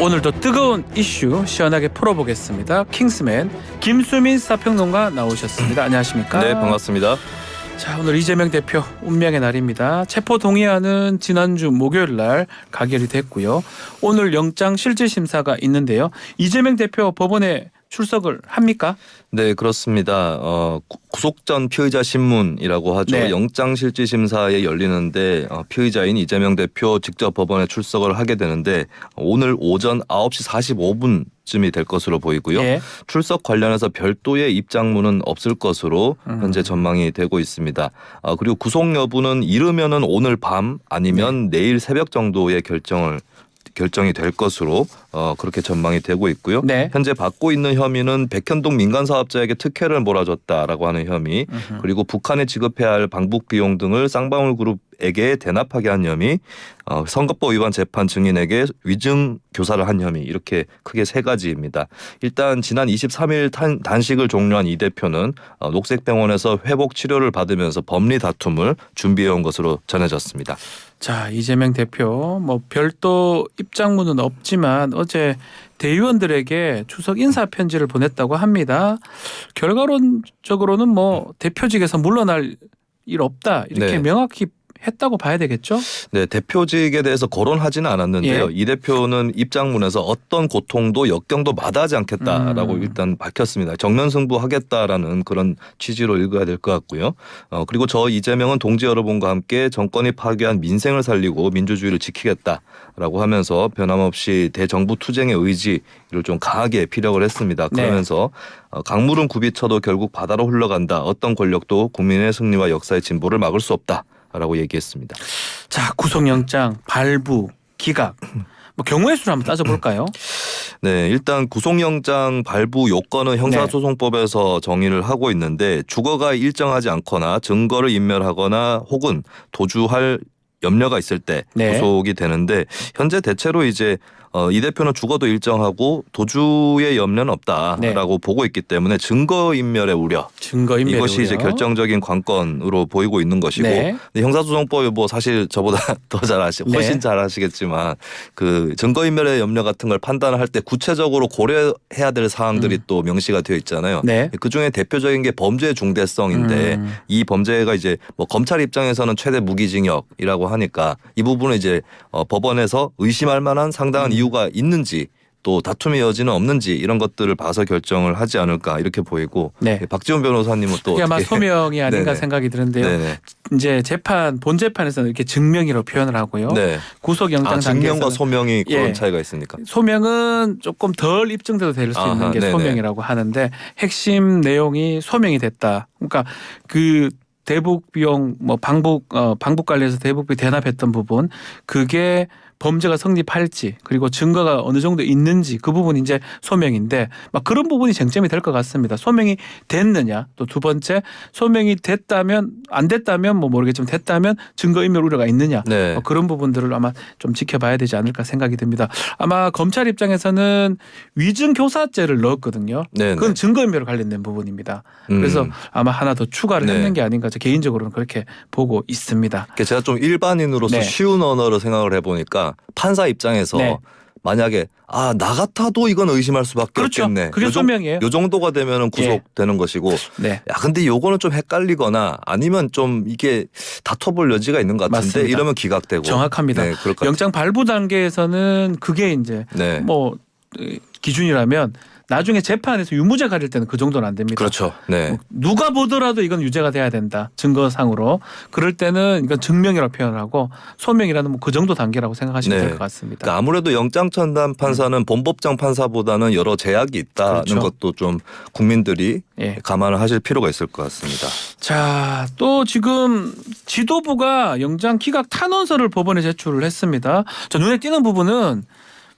오늘도 뜨거운 이슈 시원하게 풀어보겠습니다. 킹스맨 김수민 시사평론가 나오셨습니다. 안녕하십니까? 네, 반갑습니다. 자, 오늘 이재명 대표 운명의 날입니다. 체포 동의안은 지난주 목요일 날 가결이 됐고요. 오늘 영장 실질 심사가 있는데요. 이재명 대표 법원에 출석을 합니까? 네, 그렇습니다. 구속 전 피의자 신문이라고 하죠. 네. 영장실질심사에 열리는데 피의자인 이재명 대표 직접 법원에 출석을 하게 되는데 오늘 오전 9시 45분쯤이 될 것으로 보이고요. 예. 출석 관련해서 별도의 입장문은 없을 것으로 현재 전망이 되고 있습니다. 그리고 구속 여부는 이르면은 오늘 밤 아니면 내일 새벽 정도의 결정이 될 것으로 그렇게 전망이 되고 있고요. 네. 현재 받고 있는 혐의는 백현동 민간사업자에게 특혜를 몰아줬다라고 하는 혐의, 그리고 북한에 지급해야 할 방북 비용 등을 쌍방울 그룹에게 대납하게 한 혐의, 선거법 위반 재판 증인에게 위증 교사를 한 혐의, 이렇게 크게 세 가지입니다. 일단 지난 23일 단식을 종료한 이 대표는 녹색병원에서 회복 치료를 받으면서 법리 다툼을 준비해온 것으로 전해졌습니다. 자, 이재명 대표 별도 입장문은 없지만 어제 대의원들에게 추석 인사 편지를 보냈다고 합니다. 결과론적으로는 대표직에서 물러날 일 없다 이렇게 네. 명확히 했다고 봐야 되겠죠? 네, 대표직에 대해서 거론하지는 않았는데요. 예. 이 대표는 입장문에서 어떤 고통도 역경도 마다하지 않겠다라고 일단 밝혔습니다. 정면승부하겠다라는 그런 취지로 읽어야 될 것 같고요. 그리고 저 이재명은 동지 여러분과 함께 정권이 파괴한 민생을 살리고 민주주의를 지키겠다라고 하면서 변함없이 대정부 투쟁의 의지를 좀 강하게 피력을 했습니다. 그러면서 강물은 굽이쳐도 결국 바다로 흘러간다. 어떤 권력도 국민의 승리와 역사의 진보를 막을 수 없다. 라고 얘기했습니다. 자, 구속영장 발부, 기각 경우의 수를 한번 따져볼까요? 네, 일단 구속영장 발부 요건은 형사소송법에서 정의를 하고 있는데 주거가 일정하지 않거나 증거를 인멸하거나 혹은 도주할 염려가 있을 때 구속이 되는데 현재 대체로 이제 이 대표는 주거도 일정하고 도주의 염려는 없다라고 보고 있기 때문에 증거인멸의 우려, 이것이 이제 결정적인 관건으로 보이고 있는 것이고 근데 형사소송법이 사실 저보다 더 훨씬 잘 아시겠지만 그 증거인멸의 염려 같은 걸 판단을 할 때 구체적으로 고려해야 될 사항들이 또 명시가 되어 있잖아요. 그중에 대표적인 게 범죄의 중대성인데 이 범죄가 이제 검찰 입장에서는 최대 무기징역이라고 하니까 이 부분은 이제 법원에서 의심할 만한 상당한 이유가 있는지 또 다툼의 여지는 없는지 이런 것들을 봐서 결정을 하지 않을까 이렇게 보이고 박지원 변호사님은 또 아마 소명이 아닌가 생각이 드는데요. 이제 본 재판에서는 이렇게 증명이라고 표현을 하고요. 구속영장 단계에서는 증명과 소명이 그런 차이가 있으니까. 소명은 조금 덜 입증돼도 될 수 있는 게 소명이라고 하는데 핵심 내용이 소명이 됐다. 그러니까 그 대북 비용 방북 관련해서 대북비 대납했던 부분 그게 범죄가 성립할지 그리고 증거가 어느 정도 있는지 그 부분이 이제 소명인데 그런 부분이 쟁점이 될 것 같습니다. 소명이 됐느냐 또 두 번째 소명이 됐다면 안 됐다면 모르겠지만 됐다면 증거인멸 우려가 있느냐 그런 부분들을 아마 좀 지켜봐야 되지 않을까 생각이 듭니다. 아마 검찰 입장에서는 위증교사죄를 넣었거든요. 그건 증거인멸에 관련된 부분입니다. 그래서 아마 하나 더 추가를 했는 게 아닌가 개인적으로는 그렇게 보고 있습니다. 제가 좀 일반인으로서 쉬운 언어로 생각을 해보니까 판사 입장에서 만약에 나 같아도 이건 의심할 수밖에 없겠네. 그게 소명이에요. 요 정도가 되면은 구속되는 것이고. 야, 근데 요거는 좀 헷갈리거나 아니면 좀 이게 다퉈볼 여지가 있는 것 같은데 맞습니다. 이러면 기각되고. 정확합니다. 영장 발부 단계에서는 그게 이제 기준이라면 나중에 재판에서 유무죄 가릴 때는 그 정도는 안 됩니다. 그렇죠. 누가 보더라도 이건 유죄가 돼야 된다. 증거상으로. 그럴 때는 이건 증명이라고 표현을 하고 소명이라는 그 정도 단계라고 생각하시면 될 것 같습니다. 그러니까 아무래도 영장천단 판사는 본법정 판사보다는 여러 제약이 있다는 것도 좀 국민들이 감안을 하실 필요가 있을 것 같습니다. 자, 또 지금 지도부가 영장 기각 탄원서를 법원에 제출을 했습니다. 자, 눈에 띄는 부분은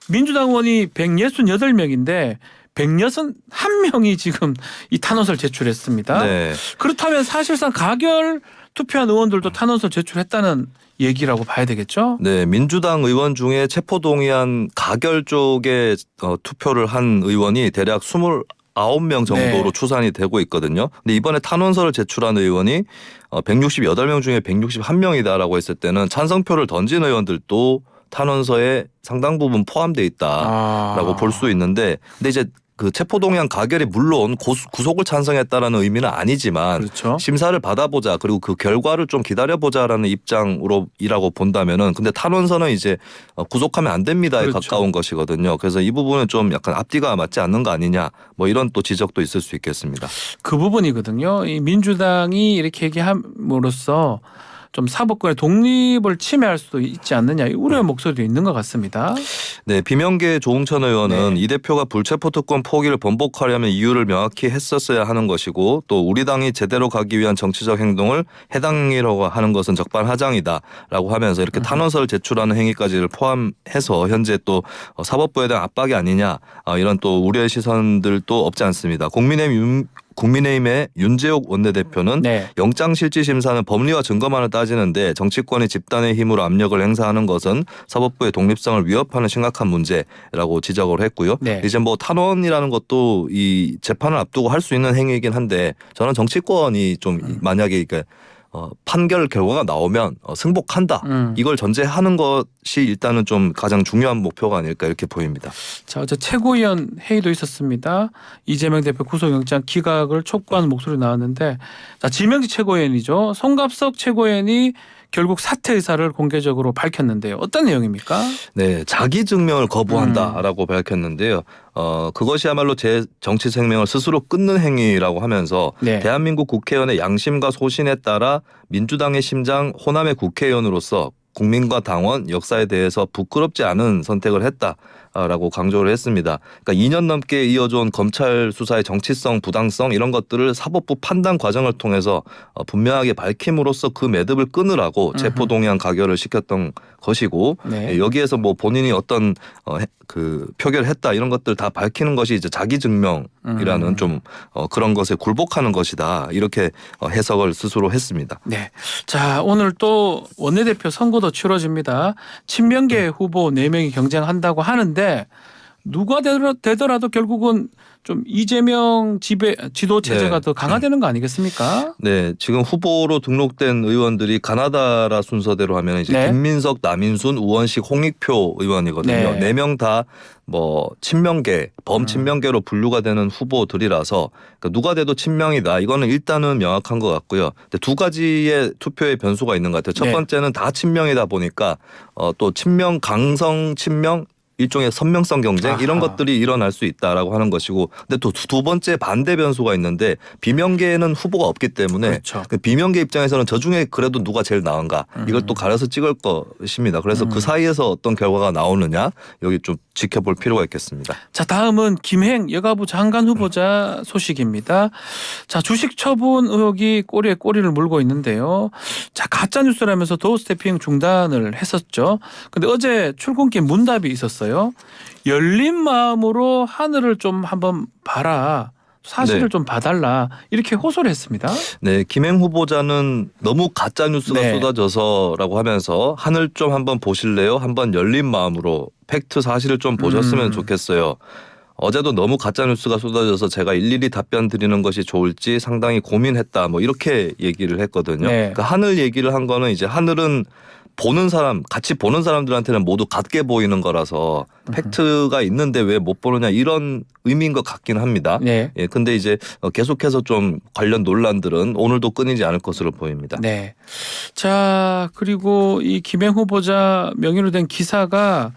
민주당 의원이 168명인데 161명이 지금 이 탄원서를 제출했습니다. 그렇다면 사실상 가결 투표한 의원들도 탄원서를 제출했다는 얘기라고 봐야 되겠죠? 민주당 의원 중에 체포동의안 가결 쪽에 투표를 한 의원이 대략 29명 정도로 추산이 되고 있거든요. 근데 이번에 탄원서를 제출한 의원이 168명 중에 161명이다라고 했을 때는 찬성표를 던진 의원들도 탄원서에 상당 부분 포함되어 있다라고 볼 수 있는데, 근데 이제 그 체포동의안 가결이 물론 구속을 찬성했다라는 의미는 아니지만 그렇죠. 심사를 받아보자, 그리고 그 결과를 좀 기다려보자라는 입장으로이라고 본다면은, 근데 탄원서는 이제 구속하면 안 됩니다에 그렇죠. 가까운 것이거든요. 그래서 이 부분은 좀 약간 앞뒤가 맞지 않는 거 아니냐, 뭐 이런 또 지적도 있을 수 있겠습니다. 그 부분이거든요. 이 민주당이 이렇게 얘기함으로써 좀 사법권의 독립을 침해할 수도 있지 않느냐, 이 우려의 목소리도 있는 것 같습니다. 네, 비명계 조응천 의원은 네. 이 대표가 불체포 특권 포기를 번복하려면 이유를 명확히 했었어야 하는 것이고, 또 우리 당이 제대로 가기 위한 정치적 행동을 해당 행위라고 하는 것은 적반하장이다라고 하면서 이렇게 탄원서를 제출하는 행위까지를 포함해서 현재 또 사법부에 대한 압박이 아니냐, 이런 또 우려의 시선들도 없지 않습니다. 국민의힘의 윤재옥 원내대표는 네. 영장실질심사는 법리와 증거만을 따지는데 정치권이 집단의 힘으로 압력을 행사하는 것은 사법부의 독립성을 위협하는 심각한 문제라고 지적을 했고요. 네. 이제 뭐 탄원이라는 것도 이 재판을 앞두고 할 수 있는 행위이긴 한데, 저는 정치권이 좀 만약에 판결 결과가 나오면 승복한다, 이걸 전제하는 것이 일단은 좀 가장 중요한 목표가 아닐까 이렇게 보입니다. 자, 어제 최고위원 회의도 있었습니다. 이재명 대표 구속영장 기각을 촉구하는 목소리 나왔는데, 자, 지명직 최고위원이죠. 송갑석 최고위원이 결국 사퇴 의사를 공개적으로 밝혔는데요. 어떤 내용입니까? 네, 자기 증명을 거부한다라고 밝혔는데요. 그것이야말로 제 정치 생명을 스스로 끊는 행위라고 하면서 네. 대한민국 국회의원의 양심과 소신에 따라 민주당의 심장 호남의 국회의원으로서 국민과 당원 역사에 대해서 부끄럽지 않은 선택을 했다라고 강조를 했습니다. 그러니까 2년 넘게 이어져온 검찰 수사의 정치성, 부당성 이런 것들을 사법부 판단 과정을 통해서 분명하게 밝힘으로써 그 매듭을 끊으라고 체포동의안 가결을 시켰던 것이고, 네. 여기에서 뭐 본인이 어떤 그 표결을 했다 이런 것들 다 밝히는 것이 이제 자기 증명이라는 좀 그런 것에 굴복하는 것이다, 이렇게 해석을 스스로 했습니다. 네. 자, 오늘 또 원내대표 선거도 치러집니다. 친명계 후보 4명이 경쟁한다고 하는데, 누가 되더라도 결국은 좀 이재명 지도 체제가 네. 더 강화되는 거 아니겠습니까? 네, 지금 후보로 등록된 의원들이 가나다라 순서대로 하면 이제 네. 김민석, 남인순, 우원식, 홍익표 의원이거든요. 네. 4명 다 뭐 친명계, 범친명계로 분류가 되는 후보들이라서 그러니까 누가 돼도 친명이다, 이거는 일단은 명확한 것 같고요. 근데 두 가지의 투표의 변수가 있는 것 같아요. 첫 네. 번째는 다 친명이다 보니까 또 친명, 강성 친명, 일종의 선명성 경쟁 이런 아하. 것들이 일어날 수 있다라고 하는 것이고, 근데 또 두 번째 반대 변수가 있는데, 비명계에는 후보가 없기 때문에 그렇죠. 그 비명계 입장에서는 저 중에 그래도 누가 제일 나은가, 이걸 또 가려서 찍을 것입니다. 그래서 그 사이에서 어떤 결과가 나오느냐, 여기 좀 지켜볼 필요가 있겠습니다. 자, 다음은 김행 여가부 장관 후보자 소식입니다. 자, 주식 처분 의혹이 꼬리에 꼬리를 물고 있는데요. 자, 가짜 뉴스라면서 도어 스태핑 중단을 했었죠. 근데 어제 출근길 문답이 있었어요. 열린 마음으로 하늘을 좀 한번 봐라, 사실을 네. 좀 봐달라, 이렇게 호소를 했습니다. 네, 김행 후보자는 너무 가짜 뉴스가 네. 쏟아져서라고 하면서 하늘 좀 한번 보실래요? 한번 열린 마음으로 팩트 사실을 좀 보셨으면 좋겠어요. 어제도 너무 가짜 뉴스가 쏟아져서 제가 일일이 답변 드리는 것이 좋을지 상당히 고민했다, 뭐 이렇게 얘기를 했거든요. 네. 그 하늘 얘기를 한 거는 이제 하늘은 보는 사람, 같이 보는 사람들한테는 모두 같게 보이는 거라서 팩트가 있는데 왜 못 보느냐, 이런 의미인 것 같긴 합니다. 네. 예, 근데 이제 계속해서 좀 관련 논란들은 오늘도 끊이지 않을 것으로 보입니다. 네. 자, 그리고 이 김행 후보자 명의로 된 기사가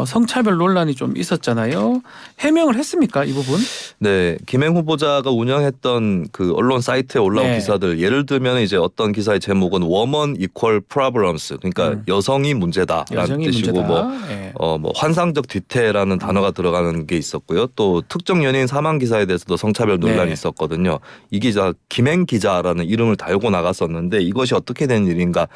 성차별 논란이 좀 있었잖아요. 해명을 했습니까, 이 부분? 네, 김행 후보자가 운영했던 그 언론 사이트에 올라온 네. 기사들, 예를 들면 이제 어떤 기사의 제목은 Woman Equal Problems, 그러니까 여성이 문제다라는 여성이 뜻이고, 문제다. 네. 뭐 환상적 뒤태라는 단어가 들어가는 게 있었고요. 또 특정 연예인 사망 기사에 대해서도 성차별 논란이 네. 있었거든요. 이 기자 김행 기자라는 이름을 달고 나갔었는데, 이것이 어떻게 된 일인가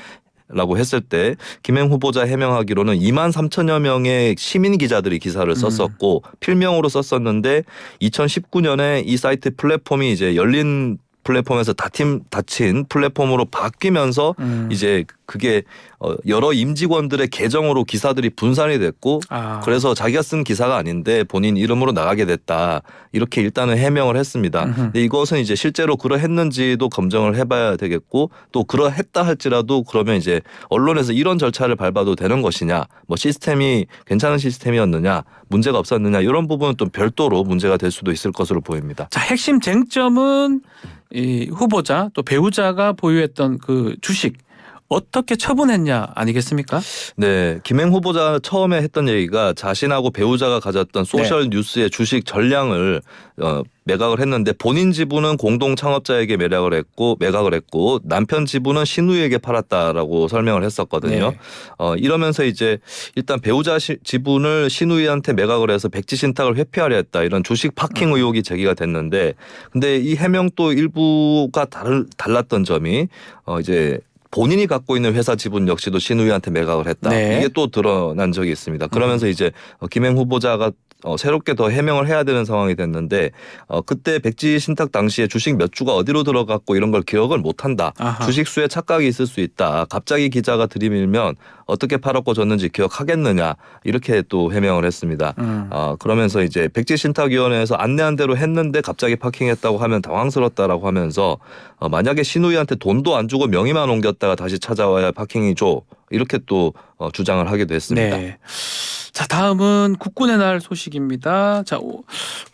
라고 했을 때 김행 후보자 해명하기로는 2만 3천여 명의 시민 기자들이 기사를 썼었고 필명으로 썼었는데, 2019년에 이 사이트 플랫폼이 이제 열린 플랫폼에서 닫힌 플랫폼으로 바뀌면서 이제 그게 여러 임직원들의 계정으로 기사들이 분산이 됐고 그래서 자기가 쓴 기사가 아닌데 본인 이름으로 나가게 됐다. 이렇게 일단은 해명을 했습니다. 근데 이것은 이제 실제로 그러했는지도 검증을 해봐야 되겠고 또 그러했다 할지라도 그러면 이제 언론에서 이런 절차를 밟아도 되는 것이냐, 뭐 시스템이 괜찮은 시스템이었느냐, 문제가 없었느냐 이런 부분은 또 별도로 문제가 될 수도 있을 것으로 보입니다. 자, 핵심 쟁점은 이 후보자 또 배우자가 보유했던 그 주식 어떻게 처분했냐 아니겠습니까? 네, 김행 후보자 처음에 했던 얘기가 자신하고 배우자가 가졌던 소셜 뉴스의 주식 전량을 매각을 했는데 본인 지분은 공동 창업자에게 매각을 했고 남편 지분은 신우에게 팔았다라고 설명을 했었거든요. 네. 이러면서 이제 일단 배우자 지분을 신우이한테 매각을 해서 백지 신탁을 회피하려 했다 이런 주식 파킹 의혹이 제기가 됐는데 근데 이 해명 또 일부가 달랐던 점이 이제 본인이 갖고 있는 회사 지분 역시도 신우이한테 매각을 했다. 네. 이게 또 드러난 적이 있습니다. 그러면서 이제 김행 후보자가 새롭게 더 해명을 해야 되는 상황이 됐는데 그때 백지 신탁 당시에 주식 몇 주가 어디로 들어갔고 이런 걸 기억을 못한다. 주식 수에 착각이 있을 수 있다. 갑자기 기자가 들이밀면 어떻게 팔았고 줬는지 기억하겠느냐 이렇게 또 해명을 했습니다. 그러면서 이제 백지 신탁위원회에서 안내한 대로 했는데 갑자기 파킹했다고 하면 당황스럽다라고 하면서 만약에 신우이한테 돈도 안 주고 명의만 옮겼다가 다시 찾아와야 파킹이죠. 이렇게 또 주장을 하기도 했습니다. 네. 자, 다음은 국군의 날 소식입니다. 자,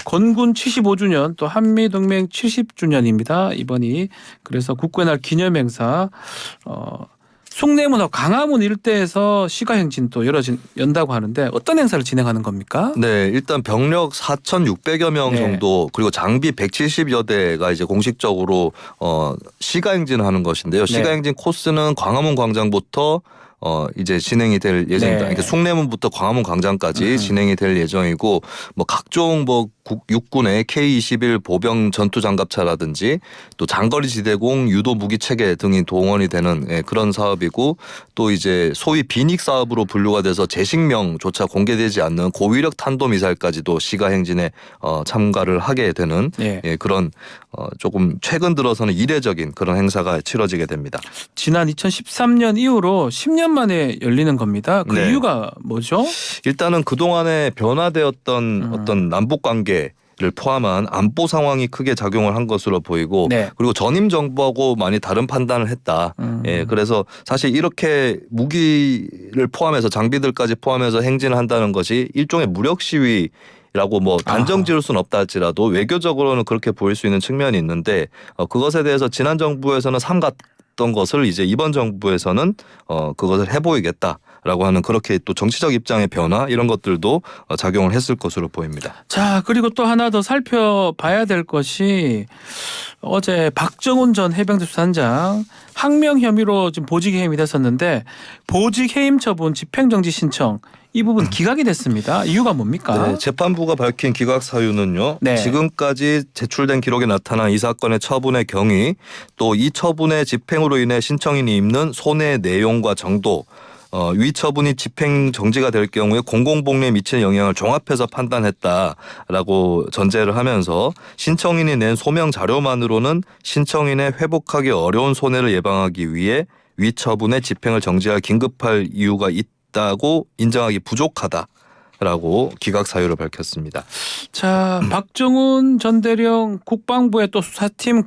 건군 75주년 또 한미동맹 70주년입니다. 이번이 그래서 국군의 날 기념행사 숭례문하고 강화문 일대에서 시가행진 또 연다고 하는데 어떤 행사를 진행하는 겁니까? 네, 일단 병력 4,600여 명 정도 그리고 장비 170여 대가 이제 공식적으로 시가행진하는 것인데요. 시가행진 코스는 광화문 광장부터 이제 진행이 될 예정입니다. 그러니까 숭례문부터 광화문 광장까지 진행이 될 예정이고 뭐 각종 뭐 육군의 K-21 보병 전투 장갑차라든지 또 장거리 지대공 유도 무기 체계 등이 동원이 되는 그런 사업이고 또 이제 소위 비닉 사업으로 분류가 돼서 제식명조차 공개되지 않는 고위력 탄도 미사일까지도 시가 행진에 참가를 하게 되는 그런 조금 최근 들어서는 이례적인 그런 행사가 치러지게 됩니다. 지난 2013년 이후로 10년 만에 열리는 겁니다. 그 이유가 뭐죠? 일단은 그동안에 변화되었던 어떤 남북 관계를 포함한 안보 상황이 크게 작용을 한 것으로 보이고 그리고 전임 정부하고 많이 다른 판단을 했다. 그래서 사실 이렇게 무기를 포함해서 장비들까지 포함해서 행진을 한다는 것이 일종의 무력 시위 라고 뭐 단정 지을 수는 없다 할지라도 외교적으로는 그렇게 보일 수 있는 측면이 있는데 그것에 대해서 지난 정부에서는 삼갔던 것을 이제 이번 정부에서는 그것을 해보이겠다라고 하는 그렇게 또 정치적 입장의 변화 이런 것들도 작용을 했을 것으로 보입니다. 자, 그리고 또 하나 더 살펴봐야 될 것이 어제 박정훈 전 해병대 수산장 항명 혐의로 지금 보직 해임이 됐었는데 보직 해임 처분 집행정지 신청 이 부분 기각이 됐습니다. 이유가 뭡니까? 네, 재판부가 밝힌 기각 사유는요. 지금까지 제출된 기록에 나타난 이 사건의 처분의 경위 또 이 처분의 집행으로 인해 신청인이 입는 손해의 내용과 정도 위 처분이 집행 정지가 될 경우에 공공복리에 미치는 영향을 종합해서 판단했다라고 전제를 하면서 신청인이 낸 소명 자료만으로는 신청인의 회복하기 어려운 손해를 예방하기 위해 위 처분의 집행을 정지할 긴급할 이유가 있다고 인정하기 부족하다라고 기각 사유를 밝혔습니다. 자, 박정훈 전 대령 국방부에 또 수사팀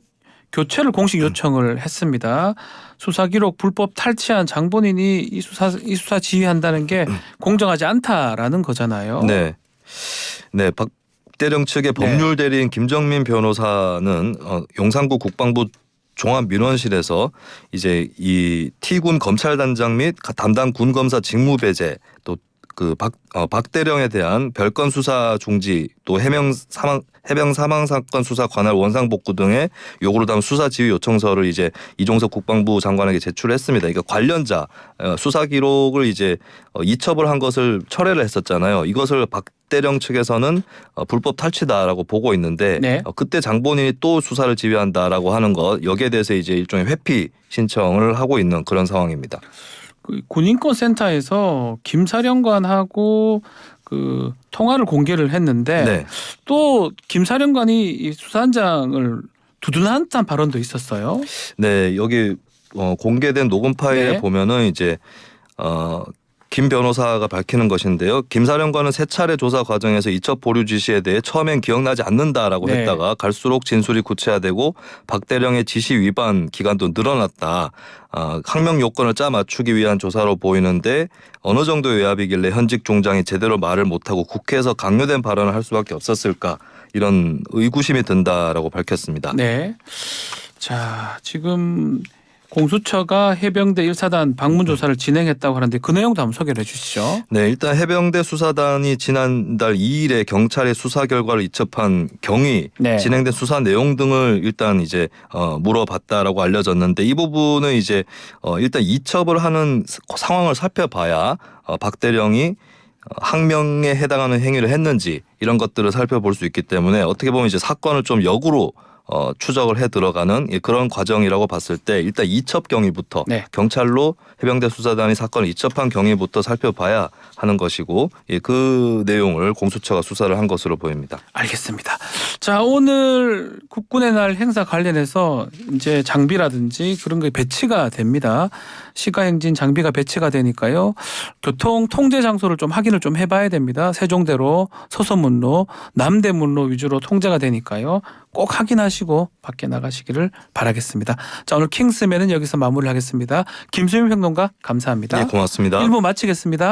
교체를 공식 요청을 했습니다. 수사 기록 불법 탈취한 장본인이 이 수사 지휘한다는 게 공정하지 않다라는 거잖아요. 네, 박 대령 측의 법률 대리인 김정민 변호사는 용산구 국방부 종합민원실에서 이제 이 T군 검찰단장 및 담당 군검사 직무 배제 또 그 박 대령에 대한 별건 수사 중지 또 해병 사망 사건 수사 관할 원상 복구 등의 요구를 담은 수사 지휘 요청서를 이제 이종석 국방부 장관에게 제출했습니다. 그러니까 관련자 수사 기록을 이제 이첩을 한 것을 철회를 했었잖아요. 이것을 박 대령 측에서는 불법 탈취다라고 보고 있는데 그때 장본인이 또 수사를 지휘한다라고 하는 것 여기에 대해서 이제 일종의 회피 신청을 하고 있는 그런 상황입니다. 그 군인권센터에서 김 사령관하고 그 통화를 공개를 했는데 또 김 사령관이 이 수사단장을 두둔한 발언도 있었어요. 네, 여기 공개된 녹음 파일에 네. 보면은 이제 김 변호사가 밝히는 것인데요. 김 사령관은 세 차례 조사 과정에서 이첩 보류 지시에 대해 처음엔 기억나지 않는다라고 네. 했다가 갈수록 진술이 구체화되고 박 대령의 지시 위반 기간도 늘어났다. 항명 요건을 짜 맞추기 위한 조사로 보이는데 어느 정도의 외압이길래 현직 종장이 제대로 말을 못하고 국회에서 강요된 발언을 할 수밖에 없었을까 이런 의구심이 든다라고 밝혔습니다. 네. 자, 지금 공수처가 해병대 1사단 방문 조사를 진행했다고 하는데 그 내용도 한번 소개를 해 주시죠. 네, 일단 해병대 수사단이 지난달 2일에 경찰의 수사 결과를 이첩한 경위, 네. 진행된 수사 내용 등을 일단 이제 물어봤다라고 알려졌는데 이 부분은 이제 일단 이첩을 하는 상황을 살펴봐야 박 대령이 항명에 해당하는 행위를 했는지 이런 것들을 살펴볼 수 있기 때문에 어떻게 보면 이제 사건을 좀 역으로 추적을 해 들어가는 그런 과정이라고 봤을 때 일단 이첩 경위부터 네. 경찰로 해병대 수사단이 사건을 이첩한 경위부터 살펴봐야 하는 것이고 그 내용을 공수처가 수사를 한 것으로 보입니다. 알겠습니다. 자, 오늘 국군의 날 행사 관련해서 이제 장비라든지 그런 게 배치가 됩니다. 시가행진 장비가 배치가 되니까요. 교통 통제 장소를 좀 확인을 좀 해봐야 됩니다. 세종대로, 서소문로, 남대문로 위주로 통제가 되니까요. 꼭 확인하시고 밖에 나가시기를 바라겠습니다. 자, 오늘 킹스맨은 여기서 마무리하겠습니다. 김수민 평론가 감사합니다. 네, 고맙습니다. 1부 마치겠습니다.